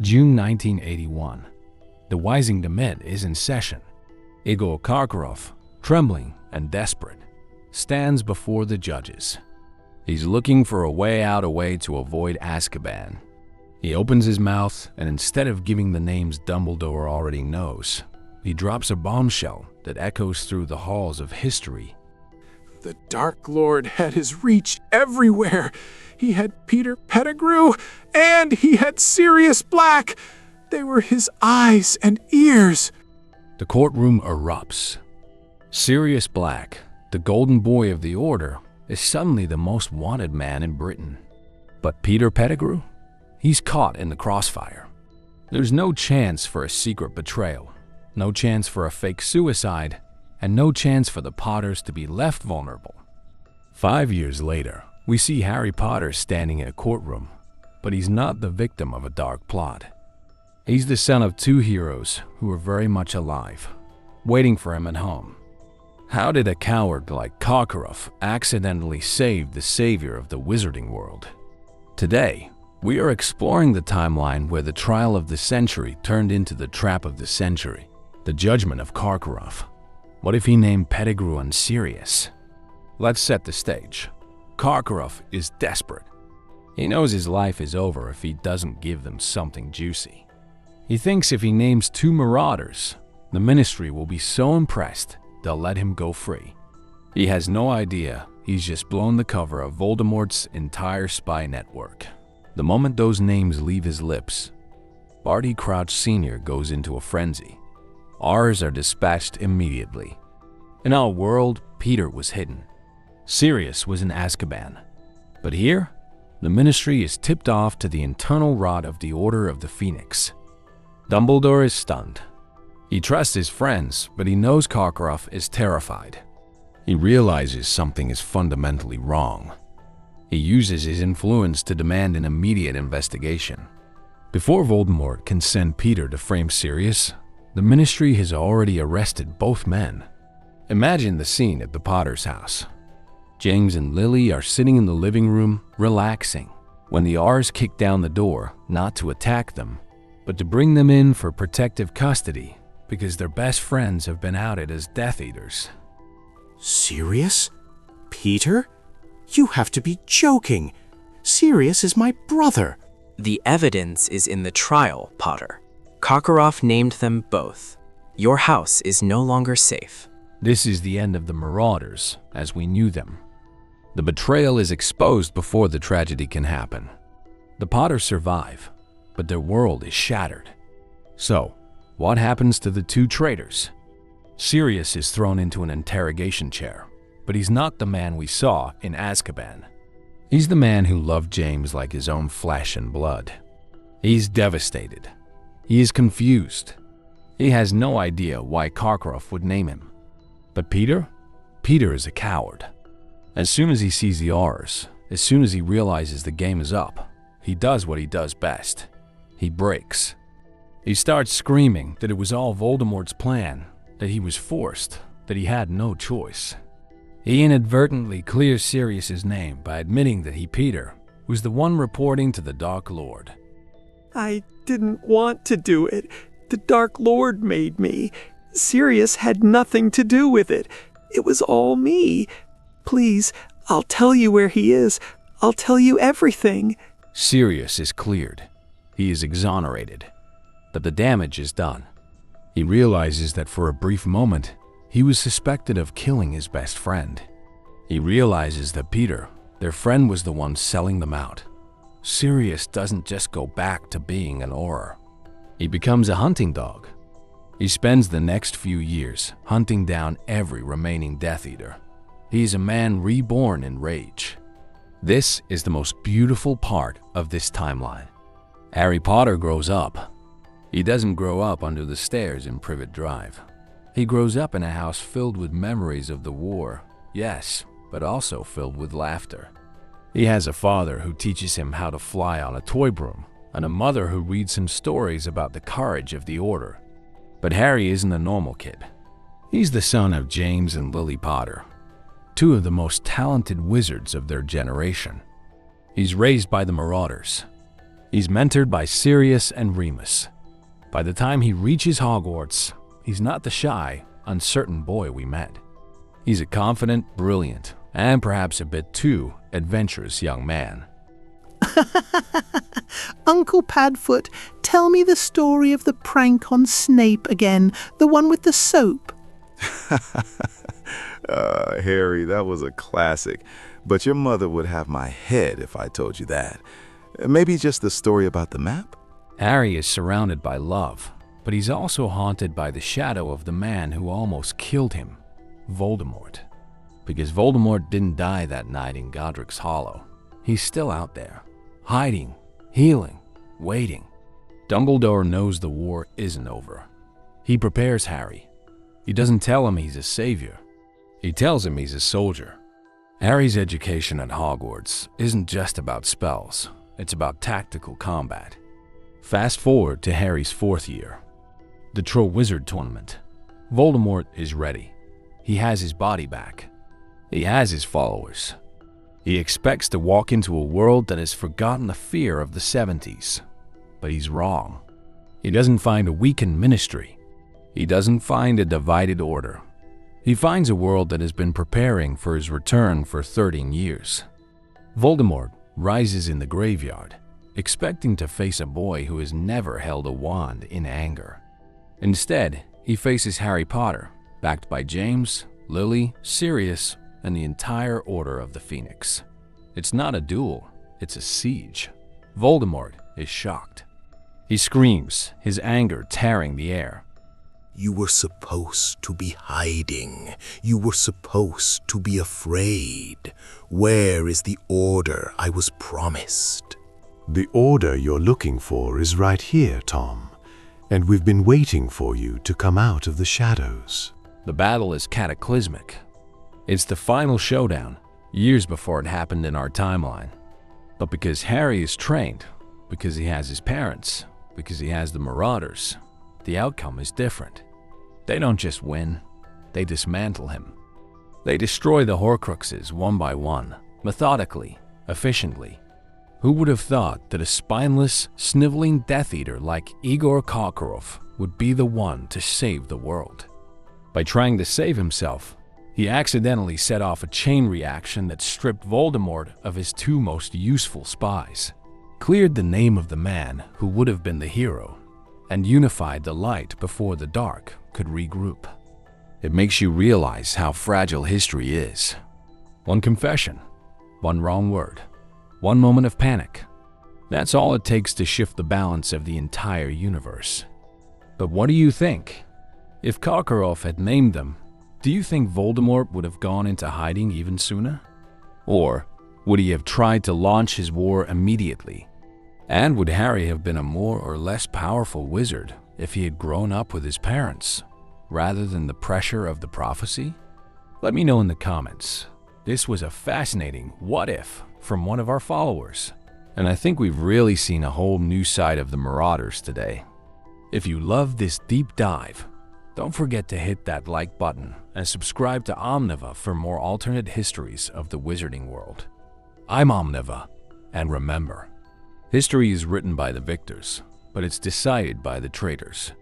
June 1981. The Wizengamot is in session. Igor Karkaroff, trembling and desperate, stands before the judges. He's looking for a way to avoid Azkaban. He opens his mouth, and instead of giving the names Dumbledore already knows, he drops a bombshell that echoes through the halls of history. The Dark Lord had his reach everywhere. He had Peter Pettigrew, and he had Sirius Black. They were his eyes and ears. The courtroom erupts. Sirius Black, the golden boy of the Order, is suddenly the most wanted man in Britain. But Peter Pettigrew? He's caught in the crossfire. There's no chance for a secret betrayal, no chance for a fake suicide, and no chance for the Potters to be left vulnerable. 5 years later, we see Harry Potter standing in a courtroom, but he's not the victim of a dark plot. He's the son of two heroes who are very much alive, waiting for him at home. How did a coward like Karkaroff accidentally save the savior of the wizarding world? Today, we are exploring the timeline where the trial of the century turned into the trap of the century, the judgment of Karkaroff. What if he named Pettigrew and Sirius? Let's set the stage. Karkaroff is desperate. He knows his life is over if he doesn't give them something juicy. He thinks if he names two Marauders, the Ministry will be so impressed they'll let him go free. He has no idea he's just blown the cover of Voldemort's entire spy network. The moment those names leave his lips, Barty Crouch Sr. goes into a frenzy. R's are dispatched immediately. In our world, Peter was hidden. Sirius was in Azkaban. But here, the Ministry is tipped off to the internal rot of the Order of the Phoenix. Dumbledore is stunned. He trusts his friends, but he knows Karkaroff is terrified. He realizes something is fundamentally wrong. He uses his influence to demand an immediate investigation. Before Voldemort can send Peter to frame Sirius, the Ministry has already arrested both men. Imagine the scene at the Potter's house. James and Lily are sitting in the living room, relaxing, when the R's kick down the door, not to attack them, but to bring them in for protective custody because their best friends have been outed as Death Eaters. Sirius? Peter? You have to be joking. Sirius is my brother. The evidence is in the trial, Potter. Karkaroff named them both. Your house is no longer safe. This is the end of the Marauders, as we knew them. The betrayal is exposed before the tragedy can happen. The Potters survive, but their world is shattered. So, what happens to the two traitors? Sirius is thrown into an interrogation chair, but he's not the man we saw in Azkaban. He's the man who loved James like his own flesh and blood. He's devastated. He is confused. He has no idea why Karkaroff would name him. But Peter? Peter is a coward. As soon as he sees the R's, as soon as he realizes the game is up, he does what he does best. He breaks. He starts screaming that it was all Voldemort's plan, that he was forced, that he had no choice. He inadvertently clears Sirius's name by admitting that he, Peter, was the one reporting to the Dark Lord. I didn't want to do it. The Dark Lord made me. Sirius had nothing to do with it. It was all me. Please, I'll tell you where he is. I'll tell you everything. Sirius is cleared. He is exonerated. But the damage is done. He realizes that for a brief moment, he was suspected of killing his best friend. He realizes that Peter, their friend, was the one selling them out. Sirius doesn't just go back to being an Auror. He becomes a hunting dog. He spends the next few years hunting down every remaining Death Eater. He is a man reborn in rage. This is the most beautiful part of this timeline. Harry Potter grows up. He doesn't grow up under the stairs in Privet Drive. He grows up in a house filled with memories of the war, yes, but also filled with laughter. He has a father who teaches him how to fly on a toy broom, and a mother who reads him stories about the courage of the Order. But Harry isn't a normal kid. He's the son of James and Lily Potter, two of the most talented wizards of their generation. He's raised by the Marauders. He's mentored by Sirius and Remus. By the time he reaches Hogwarts, he's not the shy, uncertain boy we met. He's a confident, brilliant, and perhaps a bit too adventurous young man. Uncle Padfoot, tell me the story of the prank on Snape again, the one with the soap. Harry, that was a classic, but your mother would have my head if I told you that. Maybe just the story about the map? Harry is surrounded by love, but he's also haunted by the shadow of the man who almost killed him, Voldemort. Because Voldemort didn't die that night in Godric's Hollow. He's still out there, hiding, healing, waiting. Dumbledore knows the war isn't over. He prepares Harry. He doesn't tell him he's a savior. He tells him he's a soldier. Harry's education at Hogwarts isn't just about spells. It's about tactical combat. Fast forward to Harry's 4th year. The Triwizard Tournament. Voldemort is ready. He has his body back. He has his followers. He expects to walk into a world that has forgotten the fear of the 70s. But he's wrong. He doesn't find a weakened ministry. He doesn't find a divided order. He finds a world that has been preparing for his return for 13 years. Voldemort rises in the graveyard, expecting to face a boy who has never held a wand in anger. Instead, he faces Harry Potter, backed by James, Lily, Sirius, and the entire Order of the Phoenix. It's not a duel, it's a siege. Voldemort is shocked. He screams, his anger tearing the air. You were supposed to be hiding. You were supposed to be afraid. Where is the order I was promised? The order you're looking for is right here, Tom. And we've been waiting for you to come out of the shadows. The battle is cataclysmic. It's the final showdown, years before it happened in our timeline. But because Harry is trained, because he has his parents, because he has the Marauders, the outcome is different. They don't just win, they dismantle him. They destroy the Horcruxes one by one, methodically, efficiently. Who would have thought that a spineless, sniveling Death Eater like Igor Karkaroff would be the one to save the world? By trying to save himself, he accidentally set off a chain reaction that stripped Voldemort of his 2 most useful spies, cleared the name of the man who would have been the hero, and unified the light before the dark could regroup. It makes you realize how fragile history is. One confession, one wrong word, one moment of panic. That's all it takes to shift the balance of the entire universe. But what do you think? If Karkaroff had named them, do you think Voldemort would have gone into hiding even sooner? Or would he have tried to launch his war immediately? And would Harry have been a more or less powerful wizard if he had grown up with his parents, rather than the pressure of the prophecy? Let me know in the comments. This was a fascinating what if from one of our followers, and I think we've really seen a whole new side of the Marauders today. If you love this deep dive, don't forget to hit that like button and subscribe to Omniva for more alternate histories of the wizarding world. I'm Omniva, and remember, history is written by the victors, but it's decided by the traitors.